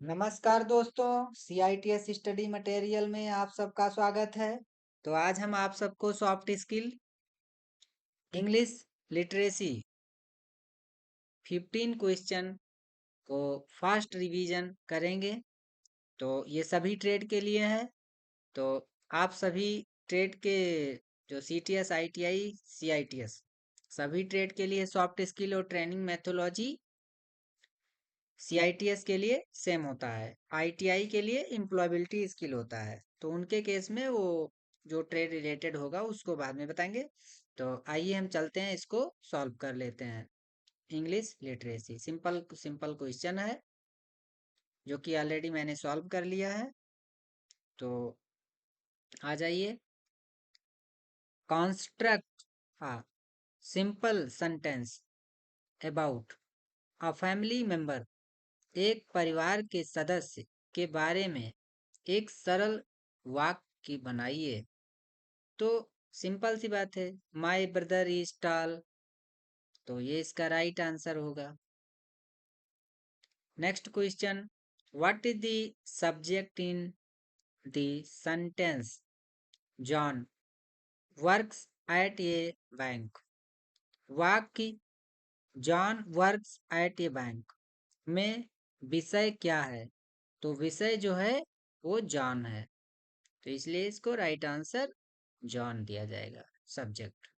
नमस्कार दोस्तों, CITS study material में आप सबका स्वागत है। तो आज हम आप सबको soft skill English literacy 15 question को फास्ट रिवीजन करेंगे। तो ये सभी ट्रेड के लिए है। तो आप सभी ट्रेड के जो CTS, ITI, CITS सभी ट्रेड के लिए सॉफ्ट स्किल और ट्रेनिंग मेथोलॉजी CITS के लिए सेम होता है, ITI के लिए एम्प्लॉयबिलिटी स्किल होता है। तो उनके केस में वो जो ट्रेड रिलेटेड होगा उसको बाद में बताएंगे। तो आइए हम चलते हैं, इसको सॉल्व कर लेते हैं। English literacy simple simple question है जो कि ऑलरेडी मैंने सॉल्व कर लिया है। तो आ जाइए। कॉन्स्ट्रक्ट हाँ simple sentence about a family member. एक परिवार के सदस्य के बारे में एक सरल वाक्य बनाइए। तो सिंपल सी बात है, माई ब्रदर इज टॉल। तो ये इसका राइट आंसर होगा। Next question, what is the subject in the sentence John works at a bank. वाक्य John works at a bank में विषय क्या है? तो विषय जो है वो जॉन है, तो इसलिए इसको राइट आंसर जॉन दिया जाएगा। Subject,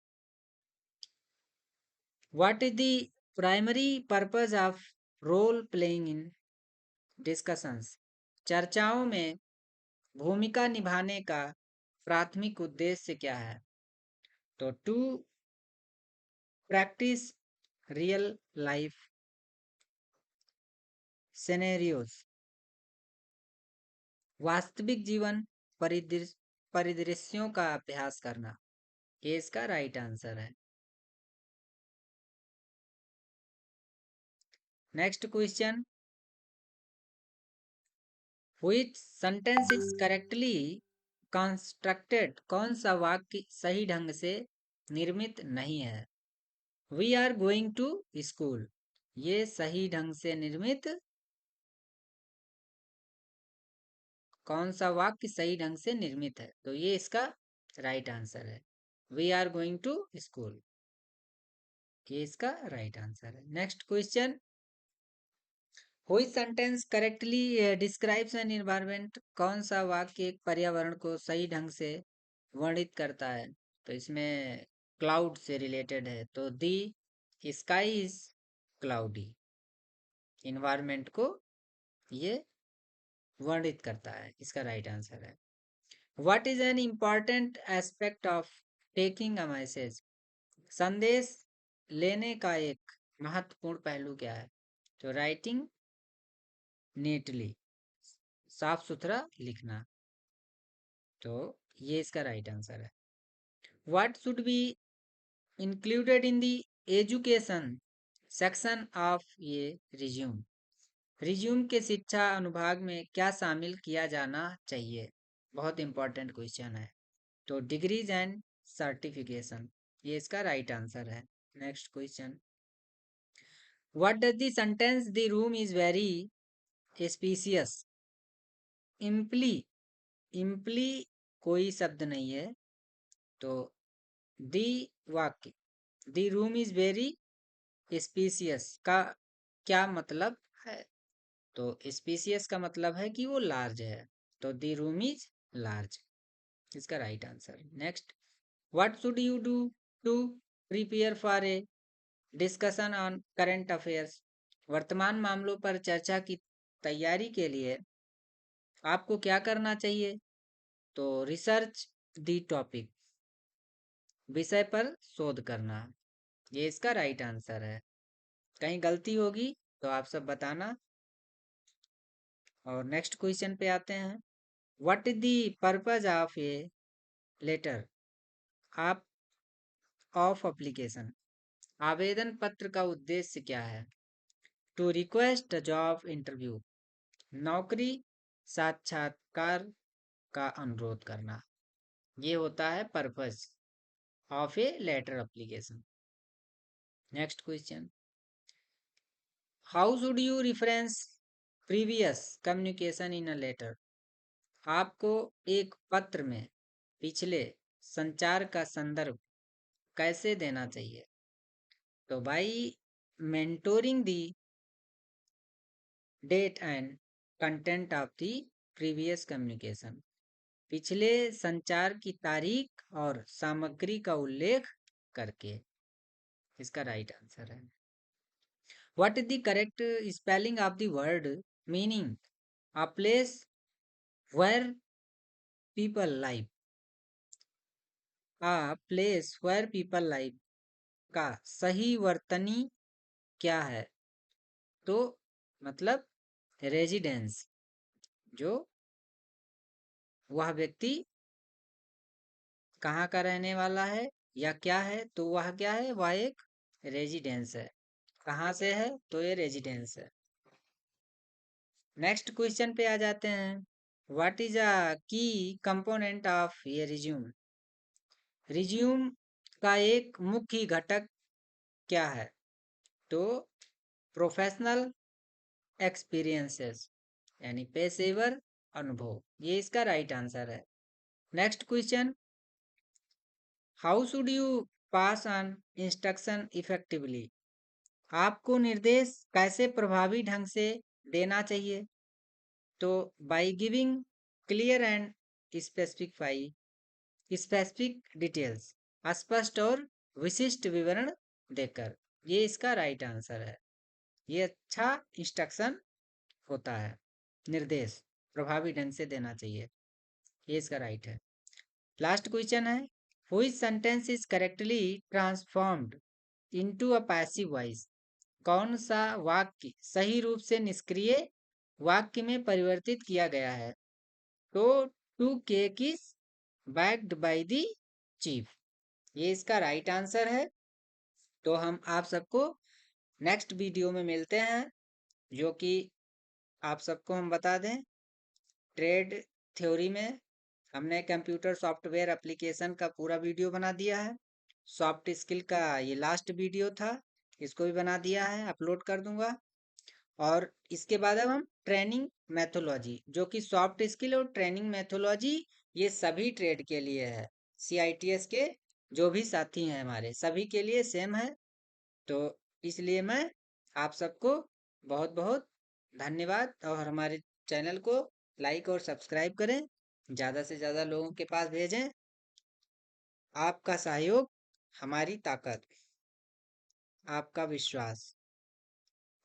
what is the primary purpose of role playing in discussions. चर्चाओं में भूमिका निभाने का प्राथमिक उद्देश्य क्या है? तो to practice real life scenarios, वास्तविक जीवन परिदृश्यों का अभ्यास करना। ये इसका राइट आंसर है। Next question, which sentence is correctly constructed. कौन सा वाक्य सही ढंग से निर्मित नहीं है? We are going to school, ये सही ढंग से निर्मित, कौन सा वाक्य सही ढंग से निर्मित है? तो ये इसका राइट आंसर है। We are going to school, ये इसका राइट आंसर है। Next question, which sentence correctly describes an environment. कौन सा वाक्य एक पर्यावरण को सही ढंग से वर्णित करता है? तो इसमें क्लाउड से रिलेटेड है, तो दी स्काई इज क्लाउडी, इन्वायरमेंट को ये वर्णित करता है। इसका राइट आंसर है। What is an important aspect of taking a message. संदेश लेने का एक महत्वपूर्ण पहलू क्या है? तो राइटिंग नीटली, साफ सुथरा लिखना। तो ये इसका राइट आंसर है। What should be included in the education section of ये रिज्यूम। रिज्यूम के शिक्षा अनुभाग में क्या शामिल किया जाना चाहिए? बहुत इंपॉर्टेंट क्वेश्चन है। तो डिग्रीज एंड सर्टिफिकेशन, ये इसका राइट आंसर है। Next question, what does the sentence the room is very spacious imply. Imply कोई शब्द नहीं है, तो दी वाक्य the room is very spacious का क्या मतलब है? तो स्पीशियस का मतलब है कि वो लार्ज है, तो द रूम इज लार्ज, इसका right answer. Next, what should you do to prepare for a discussion on current affairs. वर्तमान मामलों पर चर्चा की तैयारी के लिए आपको क्या करना चाहिए? तो रिसर्च दी टॉपिक, विषय पर शोध करना, ये इसका राइट आंसर है। कहीं गलती होगी तो आप सब बताना। और नेक्स्ट क्वेश्चन पे आते हैं, what is the purpose of a letter आप ऑफ एप्लीकेशन। आवेदन पत्र का उद्देश्य क्या है? टू रिक्वेस्ट जॉब इंटरव्यू, नौकरी साक्षात्कार का अनुरोध करना, ये होता है purpose of a letter application. Next question, how should you reference previous communication in a letter, आपको एक पत्र में पिछले संचार का संदर्भ कैसे देना चाहिए? तो भाई mentioning the date and content of the previous communication, पिछले संचार की तारीख और सामग्री का उल्लेख करके, इसका राइट आंसर है। What is the correct spelling of the word meaning a place where people live? A place where people live का सही वर्तनी क्या है? तो मतलब रेजिडेंस, जो वह व्यक्ति कहाँ का रहने वाला है या क्या है, तो वह क्या है, वह एक रेजिडेंस है। कहाँ से है, तो ये रेजिडेंस है। नेक्स्ट क्वेश्चन पे आ जाते हैं। व्हाट इज अ की कंपोनेंट ऑफ ये रिज्यूम? रिज्यूम का एक मुख्य घटक क्या है? तो प्रोफेशनल एक्सपीरियंसेस, यानी पेशेवर अनुभव, ये इसका राइट आंसर है। Next question, how should you pass on instruction effectively? आपको निर्देश कैसे प्रभावी ढंग से देना चाहिए? तो by giving clear and specific details, स्पष्ट और विशिष्ट विवरण देकर, ये इसका राइट आंसर है। ये अच्छा इंस्ट्रक्शन होता है, निर्देश प्रभावी ढंग से देना चाहिए, ये इसका राइट है। लास्ट क्वेश्चन है, which sentence is correctly transformed into a passive voice? कौन सा वाक्य सही रूप से निष्क्रिय वाक्य में परिवर्तित किया गया है? तो two cake is baked by the chief, ये इसका राइट आंसर है। तो हम आप सबको नेक्स्ट वीडियो में मिलते हैं, जो कि आप सबको हम बता दें, ट्रेड थ्योरी में हमने कंप्यूटर सॉफ्टवेयर एप्लीकेशन का पूरा वीडियो बना दिया है। सॉफ्ट स्किल का ये लास्ट वीडियो था, इसको भी बना दिया है, अपलोड कर दूंगा। और इसके बाद अब हम ट्रेनिंग मैथोलॉजी, जो कि सॉफ्ट स्किल और ट्रेनिंग मैथोलॉजी ये सभी ट्रेड के लिए है, CITS के जो भी साथी हैं हमारे सभी के लिए सेम है। तो इसलिए मैं आप सबको बहुत बहुत धन्यवाद, और हमारे चैनल को लाइक और सब्सक्राइब करें, ज़्यादा से ज़्यादा लोगों के पास भेजें। आपका सहयोग हमारी ताकत, आपका विश्वास।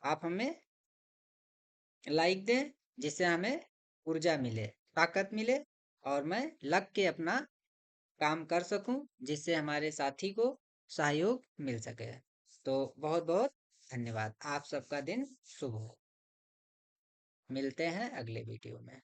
आप हमें लाइक दें, जिससे हमें ऊर्जा मिले, ताकत मिले, और मैं लग के अपना काम कर सकूं, जिससे हमारे साथी को सहयोग मिल सके। तो बहुत बहुत धन्यवाद। आप सबका दिन शुभ हो। मिलते हैं अगले वीडियो में।